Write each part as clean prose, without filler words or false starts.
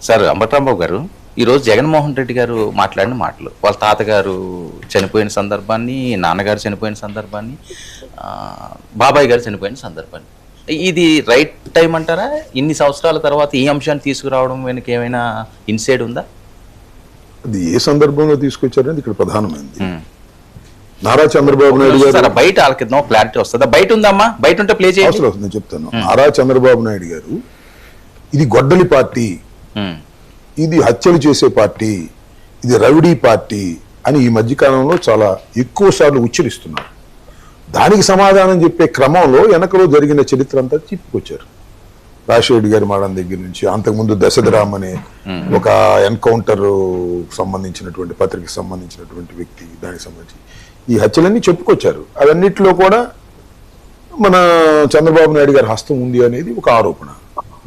Sir Ambati Rambabu గారు, ఈరోజు జగన్మోహన్ రెడ్డి గారు మాట్లాడిన మాటలు, వాళ్ళ తాతగారు చనిపోయిన సందర్భాన్ని, నాన్నగారు చనిపోయిన సందర్భాన్ని, బాబాయ్ గారు చనిపోయిన సందర్భాన్ని, ఇది రైట్ టైం అంటారా? ఇన్ని సంవత్సరాల తర్వాత ఈ అంశాన్ని తీసుకురావడం వెనక ఏమైనా ఇన్సైడ్ ఉందా? అది ఏ సందర్భంలో తీసుకొచ్చారనేది ఇక్కడ ప్రధానమైంది. నారా చంద్రబాబు నాయుడు గారు బయట వాళ్ళకి క్లారిటీ వస్తుందా? బయట ఉందమ్మా, బయట ఉంటే ప్లే చేయాల్సి వస్తుంది. నేను చెప్తాను. నారా చంద్రబాబు నాయుడు గారు ఇది గొడ్డలి పార్టీ, ఇది హత్యలు చేసే పార్టీ, ఇది రౌడీ పార్టీ అని ఈ మధ్యకాలంలో చాలా ఎక్కువ సార్లు ఉచ్చరిస్తున్నారు. దానికి సమాధానం చెప్పే క్రమంలో వెనకలో జరిగిన చరిత్ర అంతా చెప్పుకొచ్చారు. రాజశేఖర్ గారి మాడం దగ్గర నుంచి, అంతకుముందు దశరథరామ్ అనే ఒక ఎన్కౌంటర్ సంబంధించినటువంటి పత్రికకు సంబంధించినటువంటి వ్యక్తి, దానికి సంబంధించి ఈ హత్యలన్నీ చెప్పుకొచ్చారు. అవన్నిటిలో కూడా మన చంద్రబాబు నాయుడు గారి హస్తం ఉంది అనేది ఒక ఆరోపణ.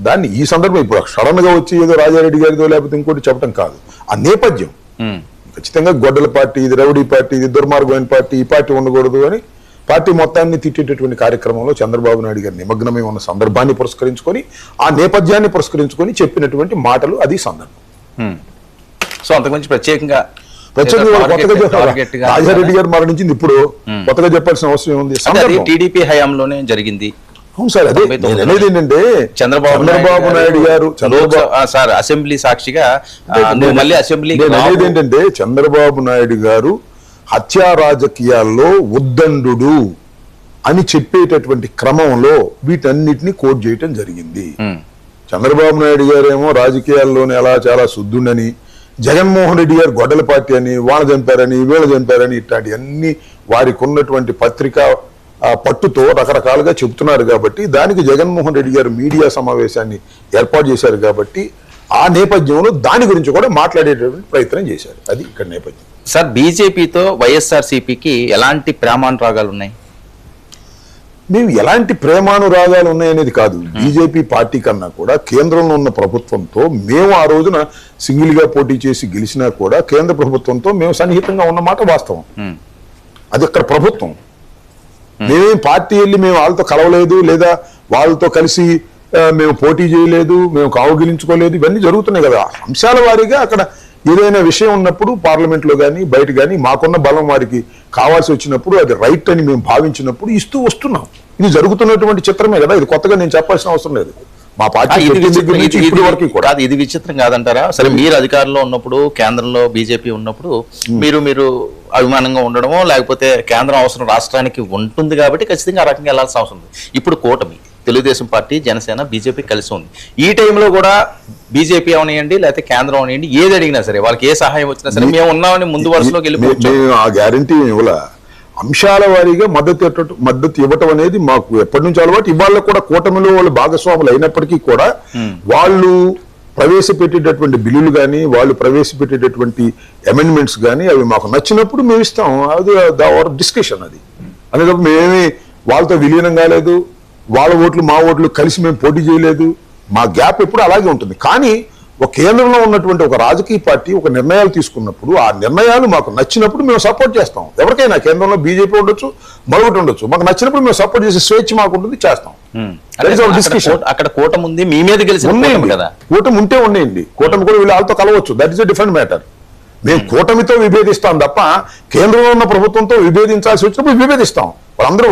దాన్ని ఈ సందర్భం ఇప్పుడు సడన్ గా వచ్చి ఏదో రాజారెడ్డి గారిదో లేకపోతే ఇంకోటి చెప్పడం కాదు. ఆ నేపథ్యం ఖచ్చితంగా గొడ్డల పార్టీ, ఇది రౌడీ పార్టీ, ఇది దుర్మార్గమైన పార్టీ, ఈ పార్టీ ఉండకూడదు అని పార్టీ మొత్తాన్ని తిట్టేటటువంటి కార్యక్రమంలో చంద్రబాబు నాయుడు గారి నిమగ్నమై ఉన్న సందర్భాన్ని పురస్కరించుకొని, ఆ నేపథ్యాన్ని పురస్కరించుకొని చెప్పినటువంటి మాటలు, అది సందర్భం. సో అంతకుమించి ప్రత్యేకంగా రాజారెడ్డి గారు మరణించింది ఇప్పుడు కొత్తగా చెప్పాల్సిన అవసరం ఏముంది? టీడీపీ హయాంలోనే జరిగింది. అవును సార్, అదే అనేది ఏంటంటే చంద్రబాబు నాయుడు గారు సార్ అసెంబ్లీ సాక్షిగా అసెంబ్లీ అనేది ఏంటంటే చంద్రబాబు నాయుడు గారు హత్యా రాజకీయాల్లో ఉద్దండు అని చెప్పేటటువంటి క్రమంలో వీటన్నిటిని కోట్ చేయటం జరిగింది. చంద్రబాబు నాయుడు గారేమో రాజకీయాల్లోనే అలా చాలా శుద్ధుండని, జగన్మోహన్ రెడ్డి గారు గొడ్డల పార్టీ అని, వాళ్ళ చంపారని వీళ్ళ చంపారని ఇట్లాంటి అన్ని వారికి ఉన్నటువంటి పత్రికా పట్టుతో రకరకాలుగా చెబుతున్నారు. కాబట్టి దానికి జగన్మోహన్ రెడ్డి గారు మీడియా సమావేశాన్ని ఏర్పాటు చేశారు. కాబట్టి ఆ నేపథ్యంలో దాని గురించి కూడా మాట్లాడేటటువంటి ప్రయత్నం చేశారు. అది ఇక్కడ నేపథ్యం. సార్, బీజేపీతో వైఎస్ఆర్సీపీకి ఎలాంటి ప్రేమానురాగాలు ఉన్నాయి? మేము ఎలాంటి ప్రేమానురాగాలు ఉన్నాయనేది కాదు. బీజేపీ పార్టీ కన్నా కూడా కేంద్రంలో ఉన్న ప్రభుత్వంతో మేము ఆ రోజున సింగిల్ గా పోటీ చేసి గెలిచినా కూడా కేంద్ర ప్రభుత్వంతో మేము సన్నిహితంగా ఉన్నమాట వాస్తవం. అది అక్కడ ప్రభుత్వం. మేమేం పార్టీ వెళ్ళి మేము వాళ్ళతో కలవలేదు, లేదా వాళ్ళతో కలిసి మేము పోటీ చేయలేదు, మేము కావుగిలించుకోలేదు. ఇవన్నీ జరుగుతున్నాయి కదా. అంశాల వారీగా అక్కడ ఏదైనా విషయం ఉన్నప్పుడు పార్లమెంట్ లో కానీ బయట కానీ మాకున్న బలం వారికి కావాల్సి వచ్చినప్పుడు అది రైట్ అని మేము భావించినప్పుడు ఇస్తూ వస్తున్నాం. ఇది జరుగుతున్నటువంటి చిత్రమే కదా. ఇది కొత్తగా నేను చెప్పాల్సిన అవసరం లేదు. మా పార్టీ ఇది విచిత్రం కాదంటారా? సరే, మీరు అధికారంలో ఉన్నప్పుడు, కేంద్రంలో బీజేపీ ఉన్నప్పుడు మీరు అభిమానంగా ఉండడమో, లేకపోతే కేంద్రం అవసరం రాష్ట్రానికి ఉంటుంది కాబట్టి ఖచ్చితంగా ఆ రకంగా వెళ్లాల్సిన అవసరం ఉంది. ఇప్పుడు కూటమి, తెలుగుదేశం పార్టీ, జనసేన, బీజేపీ కలిసి ఉంది. ఈ టైంలో కూడా బీజేపీ అవనియండి లేకపోతే కేంద్రం అవనియండి, ఏది అడిగినా సరే, వాళ్ళకి ఏ సహాయం వచ్చినా సరే మేము ఉన్నామని ముందు వరుసలోకి వెళ్ళిపోవచ్చు. ఆ గ్యారంటీ ఇవ్వాల. అంశాల వారీగా మద్దతు ఇవ్వటం అనేది మాకు ఎప్పటి నుంచి అలవాటు. ఇవాళ కూడా కూటమిలో వాళ్ళు భాగస్వాములు అయినప్పటికీ కూడా వాళ్ళు ప్రవేశపెట్టేటటువంటి బిల్లులు కానీ, వాళ్ళు ప్రవేశపెట్టేటటువంటి అమెండ్మెంట్స్ కానీ అవి మాకు నచ్చినప్పుడు మేము ఇస్తాం. అది అవర్ డిస్కషన్. అది అనేటప్పుడు మేమేమి వాళ్ళతో విలీనం కాలేదు, వాళ్ళ ఓట్లు మా ఓట్లు కలిసి మేము పోటీ చేయలేదు. మా గ్యాప్ ఎప్పుడు అలాగే ఉంటుంది. కానీ ఒక కేంద్రంలో ఉన్నటువంటి ఒక రాజకీయ పార్టీ ఒక నిర్ణయాలు తీసుకున్నప్పుడు ఆ నిర్ణయాలు మాకు నచ్చినప్పుడు మేము సపోర్ట్ చేస్తాం. ఎవరికైనా కేంద్రంలో బీజేపీ ఉండొచ్చు, మరొకటి ఉండొచ్చు, మాకు నచ్చినప్పుడు మేము సపోర్ట్ చేసే స్వేచ్ఛ మాకు ఉంటుంది, చేస్తాం. అక్కడ కూటమి ఉంది, మీ మీద గెలిచి కదా. కూటమి ఉంటే ఉండేయండి, కూటమి కూడా వీళ్ళు వాళ్ళతో కలవచ్చు. That is a different matter. మేము కూటమితో విభేదిస్తాం తప్ప కేంద్రంలో ఉన్న ప్రభుత్వంతో విభేదించాల్సి వచ్చినప్పుడు విభేదిస్తాం. వాళ్ళందరూ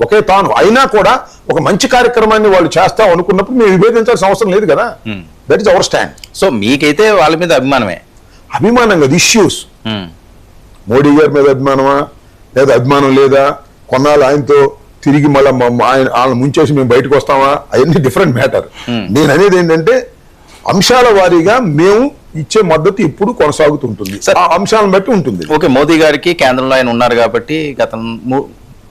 ఒకే తాను అయినా కూడా ఒక మంచి కార్యక్రమాన్ని వాళ్ళు చేస్తాం అనుకున్నప్పుడు మేము విభేదించాల్సిన అవసరం లేదు కదా. That is our stand. So మీకైతే వాళ్ళ మీద అభిమానం కదా. ఇష్యూస్, మోడీ గారి మీద అభిమానమా లేదా అభిమానం లేదా, కొన్నాళ్ళు ఆయనతో తిరిగి మళ్ళీ వాళ్ళని ముంచేసి మేము బయటకు వస్తామా, అవన్నీ డిఫరెంట్ మ్యాటర్. నేను అనేది ఏంటంటే అంశాల వారీగా మేము ఇచ్చే మద్దతు ఇప్పుడు కొనసాగుతుంటుంది, ఆ అంశాలను బట్టి ఉంటుంది. ఓకే, మోదీ గారికి కేంద్రంలో ఆయన ఉన్నారు కాబట్టి,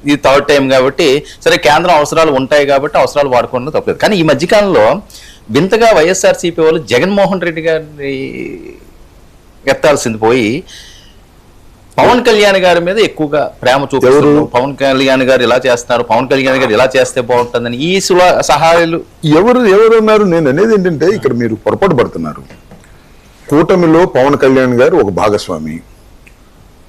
ఇది థర్డ్ టైం కాబట్టి సరే, కేంద్రం అవసరాలు ఉంటాయి కాబట్టి అవసరాలు వాడుకోవడం తప్పలేదు. కానీ ఈ మధ్యకాలంలో వింతగా వైఎస్ఆర్సీపీ వాళ్ళు జగన్మోహన్ రెడ్డి గారిని ఎత్తాల్సింది పోయి పవన్ కళ్యాణ్ గారి మీద ఎక్కువగా ప్రేమ చూపుతారు. పవన్ కళ్యాణ్ గారు ఇలా చేస్తున్నారు, పవన్ కళ్యాణ్ గారు ఇలా చేస్తే బాగుంటుందని ఈ సహాయాలు ఎవరున్నారు? నేను అనేది ఏంటంటే ఇక్కడ మీరు పొరపాటు పడుతున్నారు. కూటమిలో పవన్ కళ్యాణ్ గారు ఒక భాగస్వామి.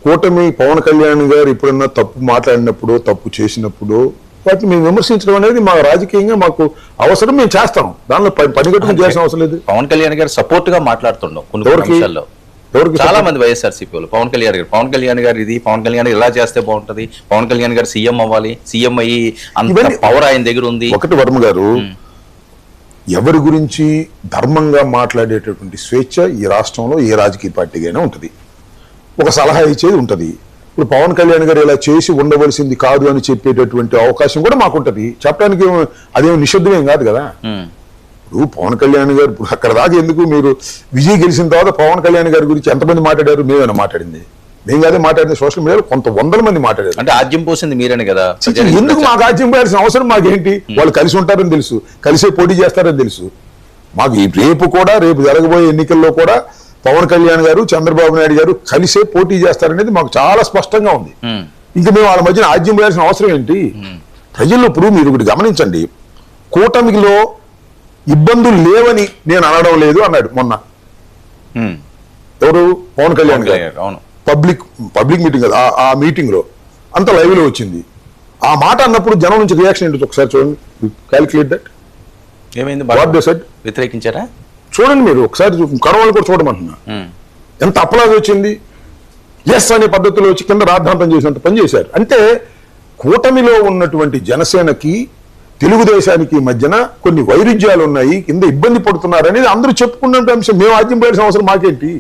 కూటమి పవన్ కళ్యాణ్ గారు ఎప్పుడన్నా తప్పు మాట్లాడినప్పుడు, తప్పు చేసినప్పుడు వాటిని మేము విమర్శించడం అనేది మా రాజకీయంగా మాకు అవసరం, మేము చేస్తాం. దానిలో పనిగట్టుకుని చేయాల్సిన అవసరం లేదు. పవన్ కళ్యాణ్ గారు సపోర్ట్ గా మాట్లాడుతున్నాం కొన్ని అంశాల్లో. చాలా మంది వైఎస్ఆర్సీపీ వాళ్ళు పవన్ కళ్యాణ్ గారు ఇది పవన్ కళ్యాణ్ ఇలా చేస్తే బాగుంటది, పవన్ కళ్యాణ్ గారు సీఎం అవ్వాలి, సీఎం అయ్యి అంత పవర్ ఆయన దగ్గర ఉంది. ఒకటి వర్మ గారు, ఎవరి గురించి ధర్మంగా మాట్లాడేటటువంటి స్వేచ్ఛ ఈ రాష్ట్రంలో ఏ రాజకీయ పార్టీకైనా ఉంటుంది. ఒక సలహా ఇచ్చేది ఉంటుంది. ఇప్పుడు పవన్ కళ్యాణ్ గారు ఇలా చేసి ఉండవలసింది కాదు అని చెప్పేటటువంటి అవకాశం కూడా మాకు ఉంటుంది. చెప్పడానికి అదేం నిషిద్ధమేం కాదు కదా. ఇప్పుడు పవన్ కళ్యాణ్ గారు ఇప్పుడు అక్కడ దాకా ఎందుకు, మీరు విజయ్ గెలిచిన తర్వాత పవన్ కళ్యాణ్ గారి గురించి ఎంతమంది మాట్లాడారు? మేమైనా మాట్లాడింది? మేము కాదే మాట్లాడింది. సోషల్ మీడియాలో కొంత వందల మంది మాట్లాడారు. అంటే ఆద్యం పోసింది మీరని కదా. ఎందుకు మాకు ఆద్యం పోయాల్సిన అవసరం మాకేంటి? వాళ్ళు కలిసి ఉంటారని తెలుసు, కలిసే పోటీ చేస్తారని తెలుసు. మాకు రేపు జరగబోయే ఎన్నికల్లో కూడా పవన్ కళ్యాణ్ గారు, చంద్రబాబు నాయుడు గారు కలిసే పోటీ చేస్తారనేది మాకు చాలా స్పష్టంగా ఉంది. ఇంకా మేము వాళ్ళ మధ్యన ఆద్యం పోయాల్సిన అవసరం ఏంటి? ప్రజల్లో ఇప్పుడు మీరు ఒకటి గమనించండి, కూటమిలో ఇబ్బందులు లేవని నేను అనడం లేదు అన్నాడు మొన్న ఎవరు? పవన్ కళ్యాణ్ గారు. అవును, పబ్లిక్ మీటింగ్ కదా, ఆ మీటింగ్ లో అంత లైవ్ లో వచ్చింది. ఆ మాట అన్నప్పుడు జనం నుంచి రియాక్షన్ ఏంటి ఒకసారి చూడండి. Calculate that. ఏమైంది? వ్యతిరేకించారా? చూడండి మీరు ఒకసారి, కడవలు కూడా చూడమంటున్నా. ఎంత అప్లాజ్ వచ్చింది. ఎస్ అనే పద్ధతిలో వచ్చి కింద రాద్ధాంతం చేసినంత పని చేశారు. అంటే కూటమిలో ఉన్నటువంటి జనసేనకి తెలుగుదేశానికి మధ్యన కొన్ని వైరుధ్యాలు ఉన్నాయి, కింద ఇబ్బంది పడుతున్నారు అనేది అందరూ చెప్పుకున్న అంశం. మేము ఆద్యం పోయాల్సిన అవసరం మాకేంటి?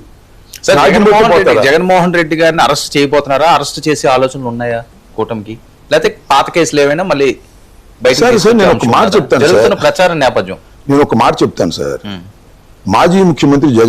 జగన్మోహన్ రెడ్డి గారిని అరెస్ట్ చేయబోతున్నారా? అరెస్ట్ చేసే ఆలోచనలు ఉన్నాయా కూటమికి? లేకపోతే పాత కేసులు ఏమైనా మళ్ళీ నేను ఒక మాట చెప్తాను ప్రచార నేపథ్యం. నేను ఒక మాట చెప్తాను సార్. మాజీ ముఖ్యమంత్రి జగన్